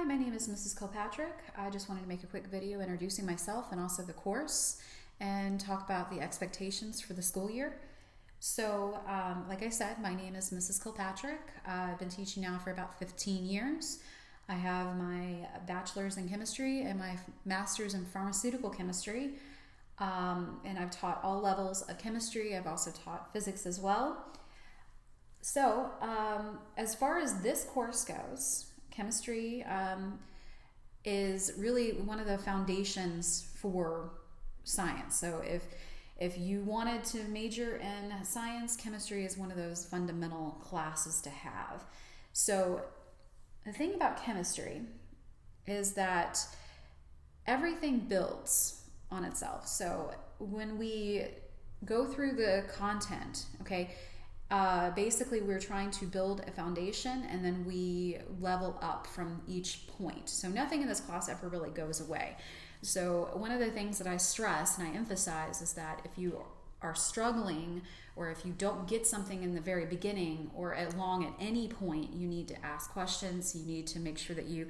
Hi, my name is Mrs. Kilpatrick. I just wanted to make a quick video introducing myself and also the course and talk about the expectations for the school year. So, like I said, my name is Mrs. Kilpatrick. I've been teaching now for about 15 years. I have my bachelor's in chemistry and my master's in pharmaceutical chemistry. And I've taught all levels of chemistry. I've also taught physics as well. So, as far as this course goes, chemistry is really one of the foundations for science. So if you wanted to major in science, chemistry is one of those fundamental classes to have. So the thing about chemistry is that everything builds on itself. So when we go through the content, okay, basically we're trying to build a foundation and then we level up from each point. So nothing in this class ever really goes away. So one of the things that I stress and I emphasize is that if you are struggling or if you don't get something in the very beginning or along at any point, you need to ask questions. You need to make sure that you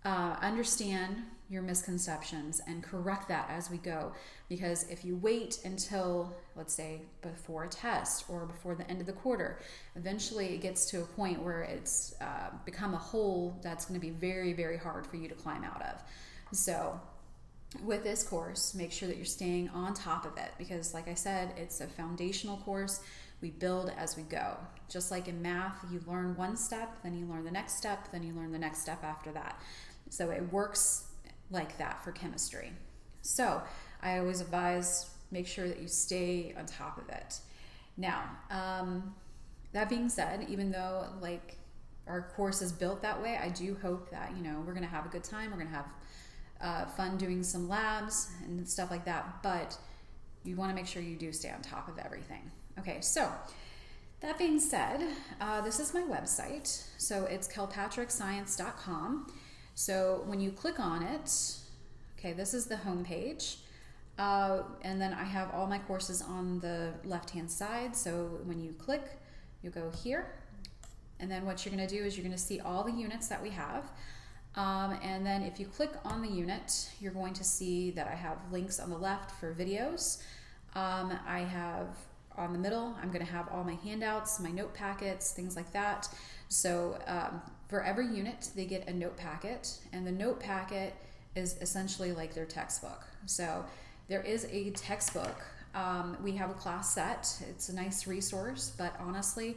understand your misconceptions and correct that as we go. Because if you wait until, let's say, before a test or before the end of the quarter, eventually it gets to a point where it's become a hole that's going to be very, very hard for you to climb out of. So with this course, make sure that you're staying on top of it because, like I said, it's a foundational course. We build as we go. Just like in math, you learn one step, then you learn the next step, then you learn the next step after that. So it works like that for chemistry. So I always advise, make sure that you stay on top of it. Now, that being said, even though like our course is built that way, I do hope that, we're gonna have a good time. We're gonna have fun doing some labs and stuff like that, but you wanna make sure you do stay on top of everything. Okay, so that being said, this is my website. So it's kilpatrickscience.com. So when you click on it, okay, this is the home page. And then I have all my courses on the left-hand side. So when you click, you go here. And then what you're gonna do is you're gonna see all the units that we have. And then if you click on the unit, you're going to see that I have links on the left for videos. I have on the middle, I'm going to have all my handouts, my note packets, things like that. So for every unit, they get a note packet, and the note packet is essentially like their textbook. So there is a textbook. We have a class set. It's a nice resource, but honestly,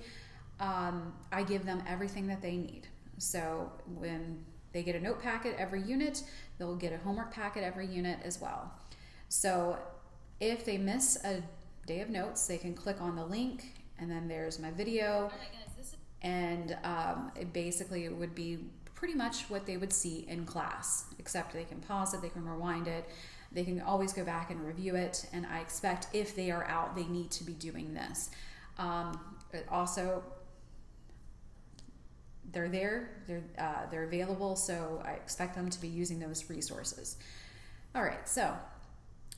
I give them everything that they need. So when they get a note packet every unit, they'll get a homework packet every unit as well. So if they miss a day of notes, they can click on the link, and then there's my video, and it would be pretty much what they would see in class, except they can pause it, they can rewind it, they can always go back and review it, and I expect if they are out, they need to be doing this. Also, they're there, they're available, so I expect them to be using those resources. All right, so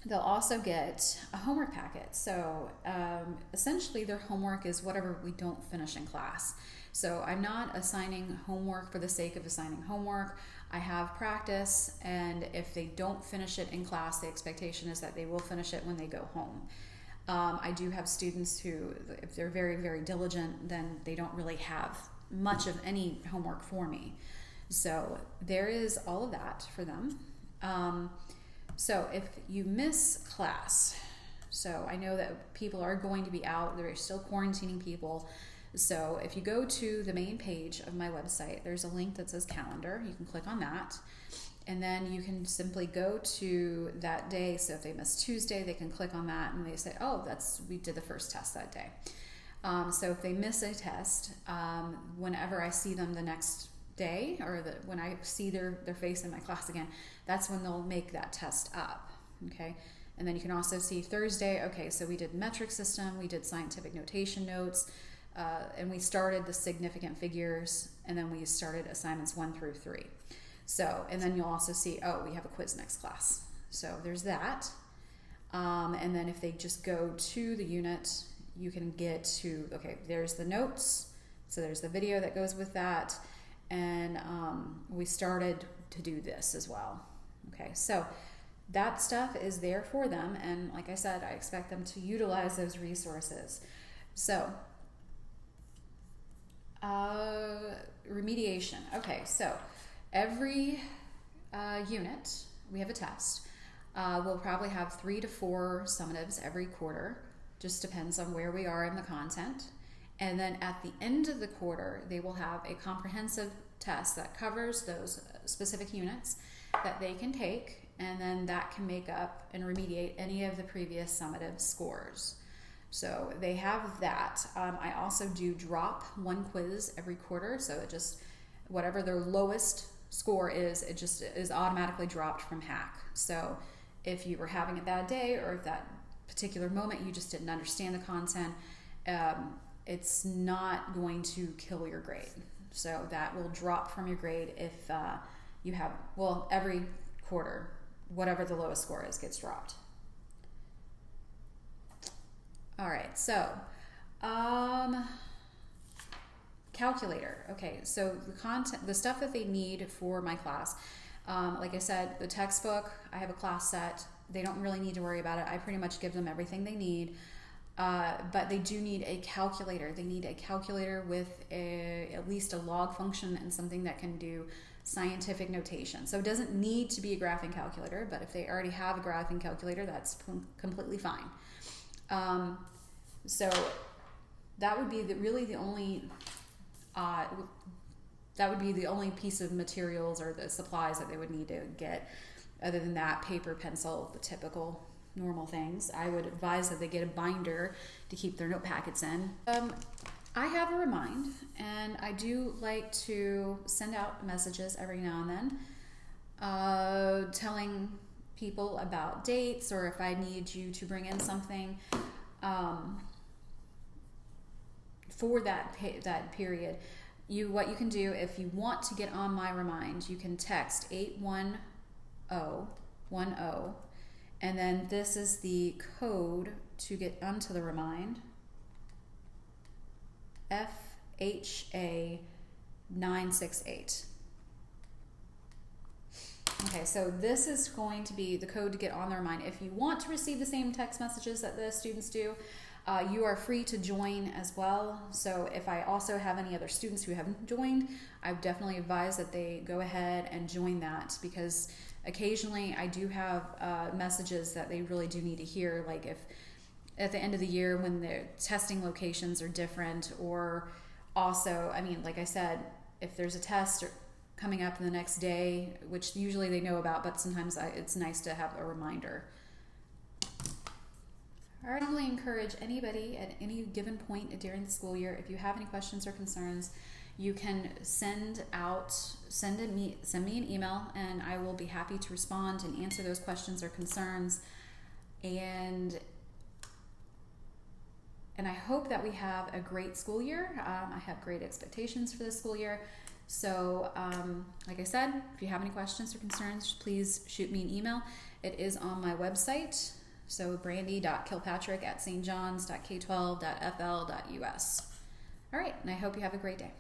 they'll also get a homework packet. So essentially their homework is whatever we don't finish in class. So I'm not assigning homework for the sake of assigning homework. I have practice, and if they don't finish it in class, the expectation is that they will finish it when they go home. I do have students who, if they're very, very diligent, then they don't really have much of any homework for me. So there is all of that for them. So if you miss class, so I know that people are going to be out, they're still quarantining people. So if you go to the main page of my website, there's a link that says calendar. You can click on that, and then you can simply go to that day. So if they miss Tuesday, they can click on that and they say, oh, we did the first test that day. So if they miss a test, whenever I see them the next day, or when I see their face in my class again, that's when they'll make that test up, okay? And then you can also see Thursday, okay, so we did metric system, we did scientific notation notes, and we started the significant figures, and then we started assignments 1 through 3. So, and then you'll also see, oh, we have a quiz next class. So there's that. And then if they just go to the unit, you can get to, okay, there's the notes, so there's the video that goes with that, and we started to do this as well. Okay, so that stuff is there for them, and like I said, I expect them to utilize those resources. So remediation. Okay, so every unit, we have a test. We'll probably have 3 to 4 summatives every quarter, just depends on where we are in the content. And then at the end of the quarter, they will have a comprehensive test that covers those specific units that they can take, and then that can make up and remediate any of the previous summative scores. So they have that. I also do drop 1 quiz every quarter, so it just, whatever their lowest score is, it just is automatically dropped from hack. So if you were having a bad day, or if that particular moment you just didn't understand the content, it's not going to kill your grade. So that will drop from your grade if you have, well, every quarter, whatever the lowest score is gets dropped. All right, so calculator. Okay, so the content, the stuff that they need for my class, like I said, the textbook, I have a class set. They don't really need to worry about it. I pretty much give them everything they need. But they do need a calculator. They need a calculator with at least a log function and something that can do scientific notation. So it doesn't need to be a graphing calculator, but if they already have a graphing calculator, that's completely fine. So that would be really the only piece of materials or the supplies that they would need to get. Other than that, paper, pencil, the typical normal things. I would advise that they get a binder to keep their note packets in. I have a remind, and I do like to send out messages every now and then telling people about dates, or if I need you to bring in something for that period. What you can do, if you want to get on my remind, you can text 81010, and then this is the code to get onto the remind, FHA968. Okay, so this is going to be the code to get on the remind. If you want to receive the same text messages that the students do, you are free to join as well. So if I also have any other students who haven't joined, I would definitely advise that they go ahead and join that, because occasionally I do have messages that they really do need to hear, like if at the end of the year when the testing locations are different, or also, I mean, like I said, if there's a test coming up the next day, which usually they know about, but sometimes it's nice to have a reminder. I normally encourage anybody at any given point during the school year, if you have any questions or concerns, you can send me an email, and I will be happy to respond and answer those questions or concerns. And I hope that we have a great school year. I have great expectations for this school year. So like I said, if you have any questions or concerns, please shoot me an email. It is on my website. So brandy.kilpatrick@stjohns.k12.fl.us. All right, and I hope you have a great day.